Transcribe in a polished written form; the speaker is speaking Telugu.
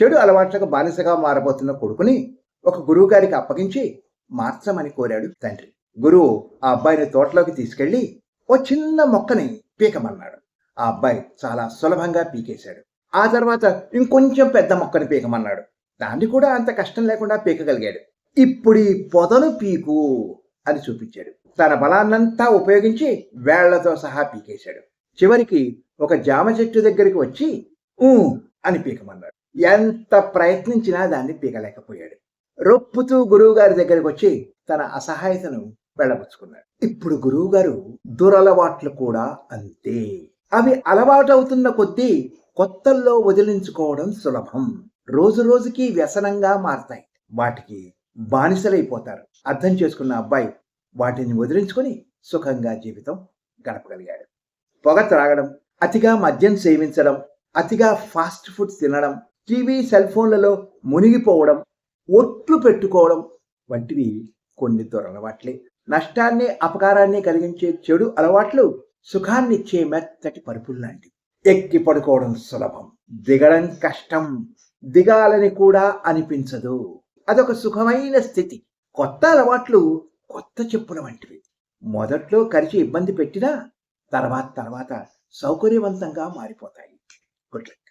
చెడు అలవాట్లకు బానిసగా మారబోతున్న కొడుకుని ఒక గురువుగారికి అప్పగించి మార్చమని కోరాడు తండ్రి. గురువు ఆ అబ్బాయిని తోటలోకి తీసుకెళ్లి ఓ చిన్న మొక్కని పీకమన్నాడు. ఆ అబ్బాయి చాలా సులభంగా పీకేశాడు. ఆ తర్వాత ఇంకొంచెం పెద్ద మొక్కని పీకమన్నాడు. దాన్ని కూడా అంత కష్టం లేకుండా పీకగలిగాడు. ఇప్పుడు ఈ పొదను పీకు అని చూపించాడు. తన బలాన్నంతా ఉపయోగించి వేళ్లతో సహా పీకేశాడు. చివరికి ఒక జామ చెట్టు దగ్గరికి వచ్చి ఊ అని పీకమన్నాడు. ఎంత ప్రయత్నించినా దాన్ని పీకలేకపోయాడు. రొప్పుతూ గురువుగారి దగ్గరికి వచ్చి తన అసహాయతను వెళ్ళబుచ్చుకున్నాడు. ఇప్పుడు గురువుగారు దురలవాట్లు కూడా అంతే. అవి అలవాటవుతున్న కొద్దీ కొత్తల్లో వదిలించుకోవడం సులభం. రోజు రోజుకి వ్యసనంగా మారతాయి. వాటికి బానిసలైపోతారు. అర్థం చేసుకున్న అబ్బాయి వాటిని వదిలించుకొని సుఖంగా జీవితం గడపగలిగాడు. పొగ త్రాగడం, అతిగా మద్యం సేవించడం, అతిగా ఫాస్ట్ ఫుడ్ తినడం, టీవీ సెల్ ఫోన్లలో మునిగిపోవడం, ఒట్లు పెట్టుకోవడం వంటివి కొన్ని దురలవాట్లే. నష్టాన్ని అపకారాన్ని కలిగించే చెడు అలవాట్లు సుఖాన్నిచ్చే మెత్తటి పరుపుల్లాంటివి. ఎక్కి పడుకోవడం సులభం, దిగడం కష్టం. దిగాలని కూడా అనిపించదు. అదొక సుఖమైన స్థితి. కొత్త అలవాట్లు కొత్త చెప్పుల వంటివి. మొదట్లో కరిచి ఇబ్బంది పెట్టినా తర్వాత సౌకర్యవంతంగా మారిపోతాయి. Good luck.